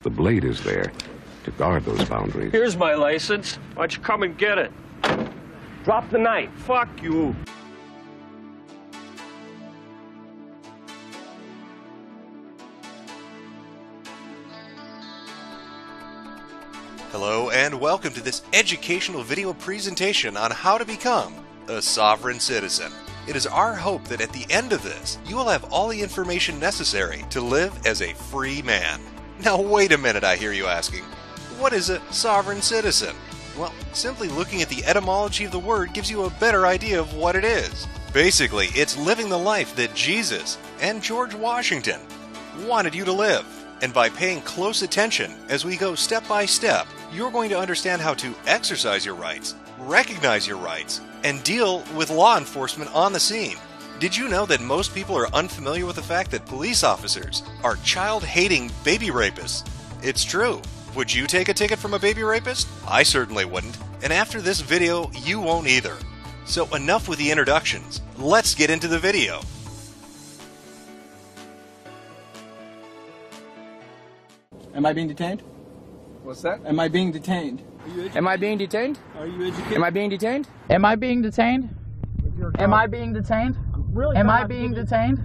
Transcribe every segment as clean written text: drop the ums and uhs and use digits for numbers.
The blade is there to guard those boundaries. Here's my license. Why don't you come and get it? Drop the knife. Fuck you. Hello and welcome to this educational video presentation on how to become a sovereign citizen. It is our hope that at the end of this, you will have all the information necessary to live as a free man. Now wait a minute, I hear you asking. What is a sovereign citizen? Well, simply looking at the etymology of the word gives you a better idea of what it is. Basically, it's living the life that Jesus and George Washington wanted you to live. And by paying close attention as we go step by step, you're going to understand how to exercise your rights, recognize your rights, and deal with law enforcement on the scene. Did you know that most people are unfamiliar with the fact that police officers are child-hating baby rapists? It's true. Would you take a ticket from a baby rapist? I certainly wouldn't. And after this video, you won't either. So enough with the introductions. Let's get into the video. Am I being detained? What's that? Am I being detained? Am I being detained? Are you educated? Am I being detained? Am I being detained? Am I being detained? Am I being detained?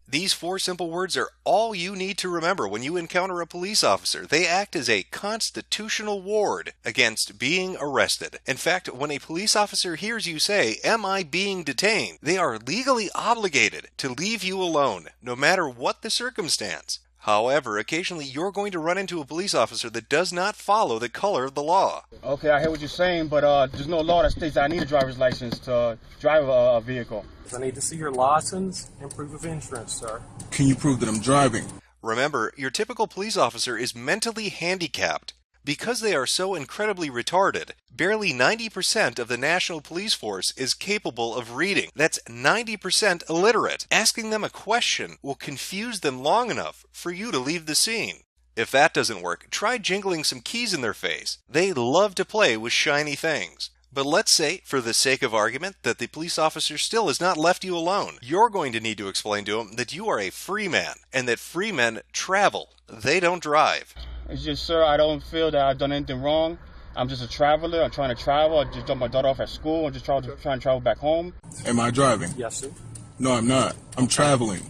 These four simple words are all you need to remember when you encounter a police officer. They act as a constitutional ward against being arrested. In fact, when a police officer hears you say, "Am I being detained?" they are legally obligated to leave you alone, no matter what the circumstance. However, occasionally you're going to run into a police officer that does not follow the color of the law. Okay, I hear what you're saying, but there's no law that states that I need a driver's license to drive a vehicle. I need to see your license and proof of insurance, sir. Can you prove that I'm driving? Remember, your typical police officer is mentally handicapped. Because they are so incredibly retarded, barely 90% of the national police force is capable of reading. That's 90% illiterate. Asking them a question will confuse them long enough for you to leave the scene. If that doesn't work, try jingling some keys in their face. They love to play with shiny things. But let's say, for the sake of argument, that the police officer still has not left you alone. You're going to need to explain to him that you are a free man, and that free men travel. They don't drive. It's just, sir, I don't feel that I've done anything wrong. I'm just a traveler. I'm trying to travel. I just dropped my daughter off at school. I'm just trying to travel back home. Am I driving? Yes, sir. No, I'm not. I'm traveling.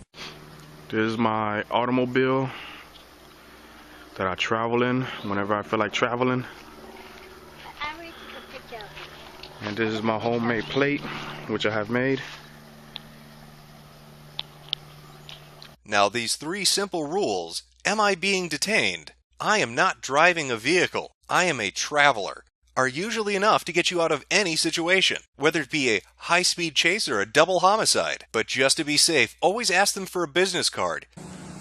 This is my automobile that I travel in whenever I feel like traveling. And this is my homemade plate, which I have made. Now these three simple rules, am I being detained? I am not driving a vehicle. I am a traveler, are usually enough to get you out of any situation, whether it be a high-speed chase or a double homicide. But just to be safe, always ask them for a business card.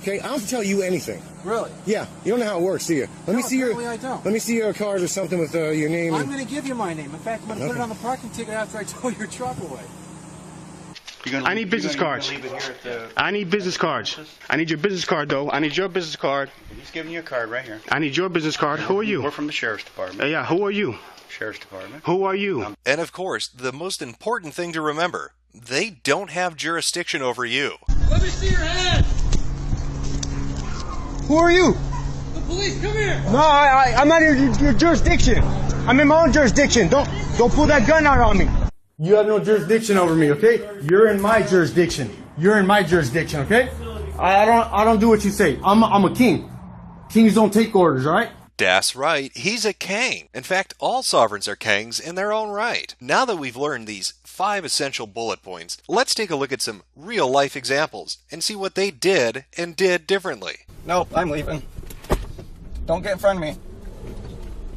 Okay, I don't have to tell you anything. Really? Yeah, you don't know how it works, do you? Let me see your. I don't. Let me see your card or something with your name. I'm going to give you my name. In fact, I'm going to put it on the parking ticket after I tow your truck away. I need business cards. I need business cards. I need your business card, though. I need your business card. He's giving you a card right here. I need your business card. Who are you? We're from the Sheriff's Department. Yeah, who are you? Sheriff's Department. Who are you? And of course, the most important thing to remember, they don't have jurisdiction over you. Let me see your hand! Who are you? The police, come here! No, I'm not in your jurisdiction. I'm in my own jurisdiction. Don't pull that gun out on me. You have no jurisdiction over me, okay? You're in my jurisdiction. You're in my jurisdiction, okay? I don't do what you say. I'm a king. Kings don't take orders, all right? That's right, he's a king. In fact, all sovereigns are kings in their own right. Now that we've learned these 5 essential bullet points, let's take a look at some real-life examples and see what they did and did differently. Nope, I'm leaving. Don't get in front of me.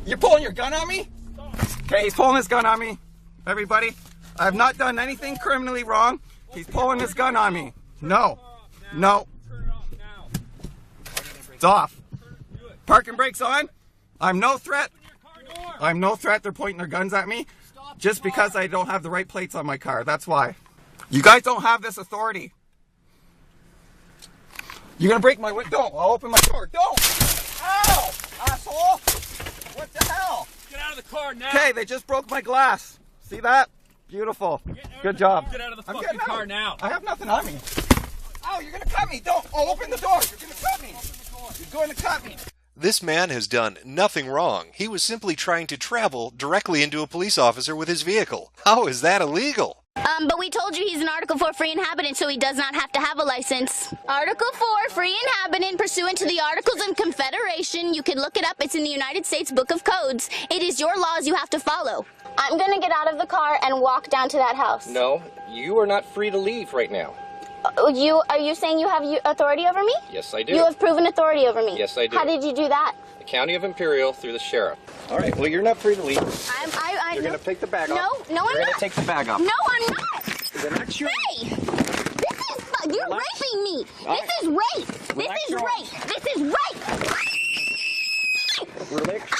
You're pulling your gun on me? Okay, he's pulling his gun on me. Everybody, I have not done anything criminally wrong. He's pulling his gun on me. No. It's off. Parking brakes on. I'm no threat. I'm no threat. They're pointing their guns at me just because I don't have the right plates on my car. That's why. You guys don't have this authority. You're going to break my window. Don't. I'll open my door. Don't. Ow! Asshole. What the hell? Get out of the car now. Okay, they just broke my glass. See that? Beautiful. Good job. Get out of the fucking car now. I have nothing on me. Oh, you're going to cut me. Don't. Oh, open the door. You're going to cut me. You're going to cut me. This man has done nothing wrong. He was simply trying to travel directly into a police officer with his vehicle. How is that illegal? But we told you he's an Article 4 free inhabitant, so he does not have to have a license. Article 4 free inhabitant pursuant to the Articles of Confederation. You can look it up. It's in the United States Book of Codes. It is your laws you have to follow. I'm going to get out of the car and walk down to that house. No, you are not free to leave right now. Are you saying you have authority over me? Yes, I do. You have proven authority over me. Yes, I do. How did you do that? The County of Imperial through the sheriff. All right, well, you're not free to leave. You're going to take the bag off. No, I'm not. You're going to take the bag off. No, I'm not. Then that's your... Hey! You're raping me. This is rape. This is rape. This is rape. Relax.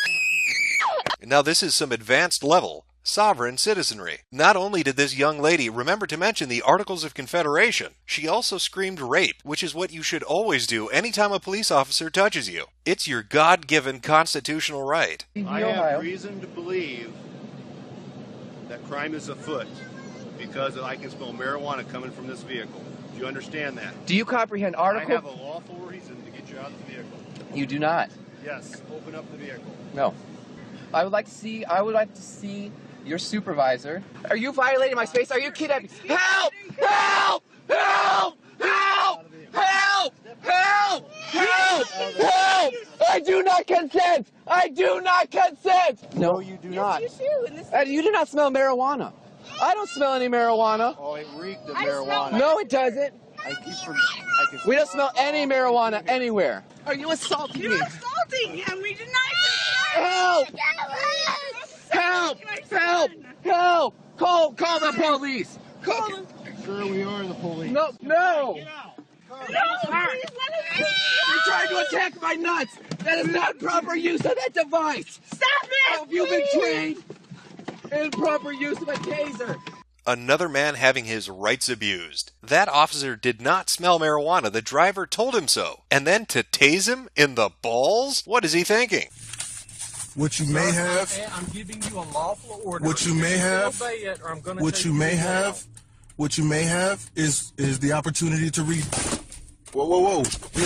Now this is some advanced level sovereign citizenry. Not only did this young lady remember to mention the Articles of Confederation, she also screamed rape, which is what you should always do anytime a police officer touches you. It's your God-given constitutional right. I have reason to believe that crime is afoot because I can smell marijuana coming from this vehicle. Do you understand that? Do you comprehend Article? I have a lawful reason to get you out of the vehicle. You do not. Yes, open up the vehicle. No. I would like to see your supervisor. Are you violating my space? Are you kidding me? Help! Help! Help! Help! Help! Help! Help! Help! I do not consent! I do not consent! No, you do not. Yes, you do. And you do not smell marijuana. I don't smell any marijuana. Oh, it reeked of marijuana. No, it doesn't. We don't smell any marijuana anywhere. Are you assaulting me? You're assaulting him. We deny it. Help! Help! Help! Help! Call the police! Call them. Sure, we are the police. No! No! No, please let him in. You're trying to attack my nuts! That is not proper use of that device! Stop it! Have you been trained in proper use of a taser? Another man having his rights abused. That officer did not smell marijuana. The driver told him so. And then to tase him in the balls? What is he thinking? What you may have, I'm giving you a lawful order. what you may have, Obey it, or I'm gonna what take you may down. have, what you may have is the opportunity to read. Whoa, whoa, whoa! This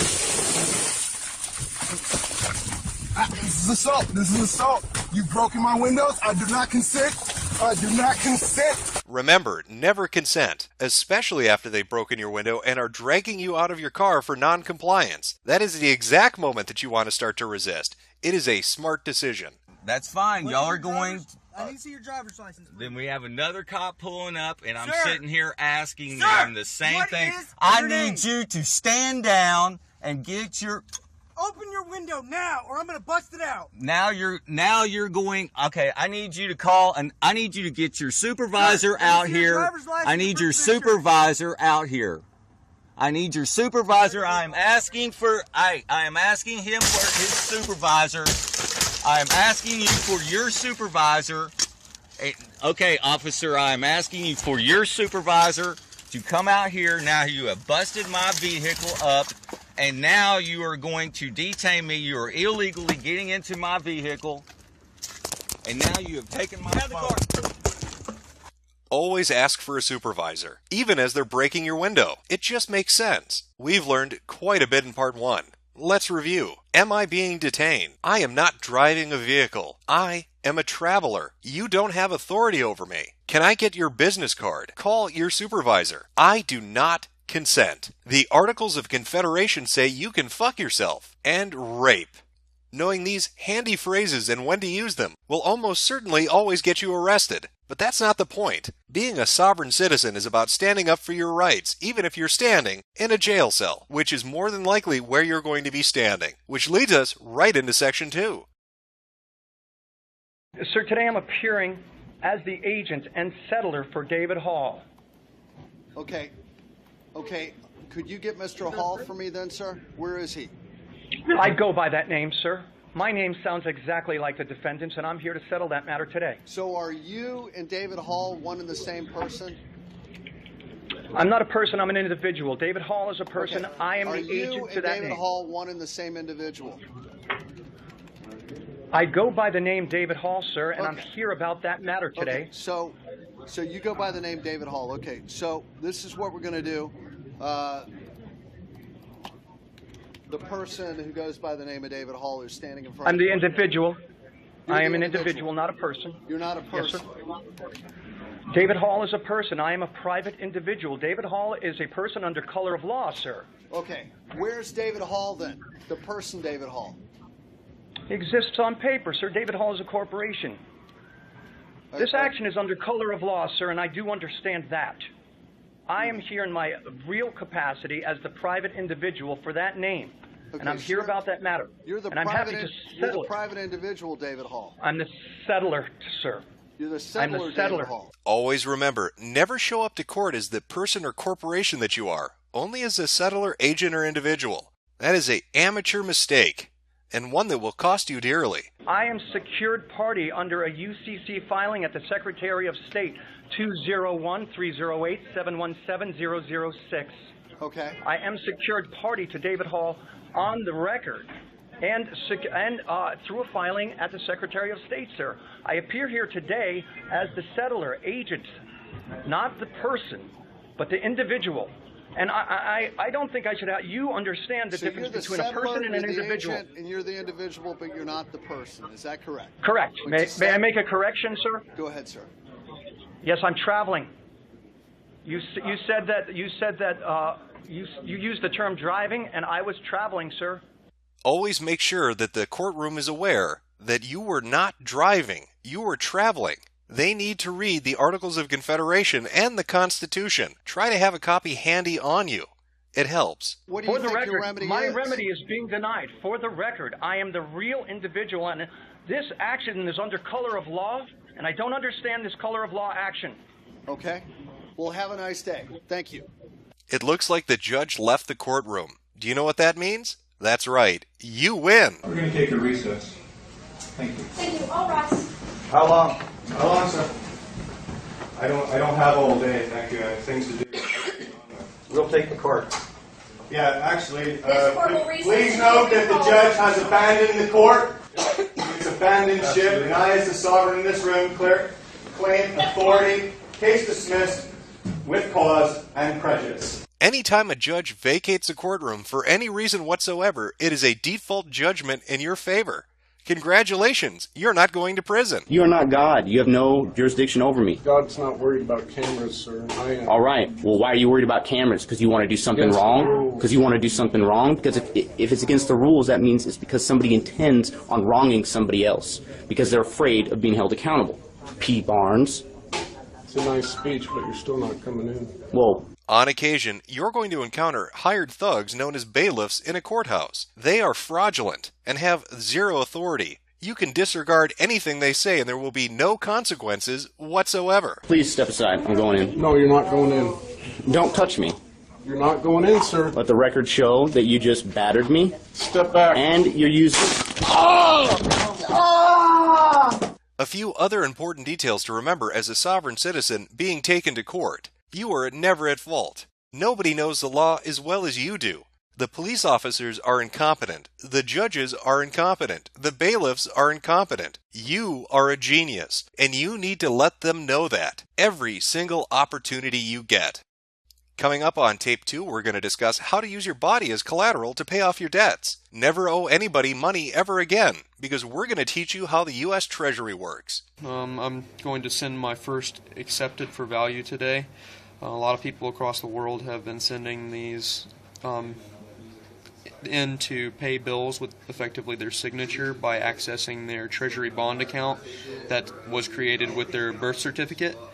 is assault. This is assault. You've broken my windows. I do not consent. I do not consent. Remember, never consent, especially after they've broken your window and are dragging you out of your car for non-compliance. That is the exact moment that you want to start to resist. It is a smart decision. That's fine. Y'all are going... I need to see your driver's license. Then we have another cop pulling up, and I'm sitting here asking Sir, them the same thing. I need you to stand down and get your... Open your window now, or I'm gonna bust it out. Now you're going... Okay, I need you to call, and I need you to get your supervisor out here. I need your supervisor out here. I need your supervisor. I am asking him for his supervisor. I am asking you for your supervisor. Okay, officer, I am asking you for your supervisor to come out here. Now you have busted my vehicle up, and now you are going to detain me. You are illegally getting into my vehicle, and now you have taken my phone. Always ask for a supervisor, even as they're breaking your window. It just makes sense. We've learned quite a bit in part 1. Let's review. Am I being detained? I am not driving a vehicle. I am a traveler. You don't have authority over me. Can I get your business card? Call your supervisor. I do not consent. The Articles of Confederation say you can fuck yourself. And rape. Knowing these handy phrases and when to use them will almost certainly always get you arrested. But that's not the point. Being a sovereign citizen is about standing up for your rights, even if you're standing in a jail cell, which is more than likely where you're going to be standing. Which leads us right into Section 2. Sir, today I'm appearing as the agent and settler for David Hall. Okay. Could you get Mr. Hall for me then, sir? Where is he? I go by that name, sir. My name sounds exactly like the defendant's, and I'm here to settle that matter today. So are you and David Hall one and the same person? I'm not a person, I'm an individual. David Hall is a person. Okay. I am the agent to that name. Are you and David Hall one and the same individual? I go by the name David Hall, sir, and I'm here about that matter today. Okay. So you go by the name David Hall. Okay, so this is what we're going to do. the person who goes by the name of David Hall who's standing in front I'm of the you? individual. You're I am the an individual. individual, not a person. You're not a person. Yes, sir. David Hall is a person. I am a private individual. David Hall is a person under color of law, sir. Okay. Where's David Hall then? The person David Hall. He exists on paper, sir. David Hall is a corporation. This action is under color of law, sir, and I do understand that. I am here in my real capacity as the private individual for that name, and I'm here about that matter. You're the and I'm happy to settle it. private individual, David Hall. I'm the settler, sir. You're the settler, I'm the settler. David Hall. Always remember, never show up to court as the person or corporation that you are, only as a settler, agent, or individual. That is an amateur mistake, and one that will cost you dearly. I am secured party under a UCC filing at the Secretary of State, 201-308-717-006. Okay. I am secured party to David Hall on the record and through a filing at the Secretary of State, sir. I appear here today as the settler agent, not the person, but the individual. And I don't think I should have, you understand the difference between a person and an individual. And you're the individual, but you're not the person. Is that correct? Correct. May I make a correction, sir? Go ahead, sir. Yes, I'm traveling. You said that you used the term driving, and I was traveling, sir. Always make sure that the courtroom is aware that you were not driving, you were traveling. They need to read the Articles of Confederation and the Constitution. Try to have a copy handy on you. It helps. What do you think your remedy my is? remedy is being denied. For the record, I am the real individual, and this action is under color of law, and I don't understand this color of law action. Okay. Well, have a nice day. Thank you. It looks like the judge left the courtroom. Do you know what that means? That's right. You win. We're going to take a recess. Thank you. Thank you. All rise. How long? How long, sir? I don't have all day. Thank you. I have things to do. We'll take the court. Yeah, actually, please note that the judge has abandoned the court. It's abandoned ship, and I, as the sovereign in this room, claim authority, case dismissed, with cause and prejudice. Anytime a judge vacates a courtroom for any reason whatsoever, it is a default judgment in your favor. Congratulations, you're not going to prison. You are not God. You have no jurisdiction over me. God's not worried about cameras, sir. I am. All right. Well, why are you worried about cameras? Because you want to do something wrong? Because you want to do something wrong? Because if it's against the rules, that means it's because somebody intends on wronging somebody else. Because they're afraid of being held accountable. P. Barnes. It's a nice speech, but you're still not coming in. Well, on occasion, you're going to encounter hired thugs known as bailiffs in a courthouse. They are fraudulent and have zero authority. You can disregard anything they say and there will be no consequences whatsoever. Please step aside. I'm going in. No, you're not going in. Don't touch me. You're not going in, sir. Let the record show that you just battered me. Step back. And you're using... A few other important details to remember as a sovereign citizen being taken to court. You are never at fault. Nobody knows the law as well as you do. The police officers are incompetent. The judges are incompetent. The bailiffs are incompetent. You are a genius, and you need to let them know that every single opportunity you get. Coming up on Tape 2, we're going to discuss how to use your body as collateral to pay off your debts. Never owe anybody money ever again, because we're going to teach you how the U.S. Treasury works. I'm going to send my first accepted for value today. A lot of people across the world have been sending these in to pay bills with effectively their signature by accessing their Treasury bond account that was created with their birth certificate.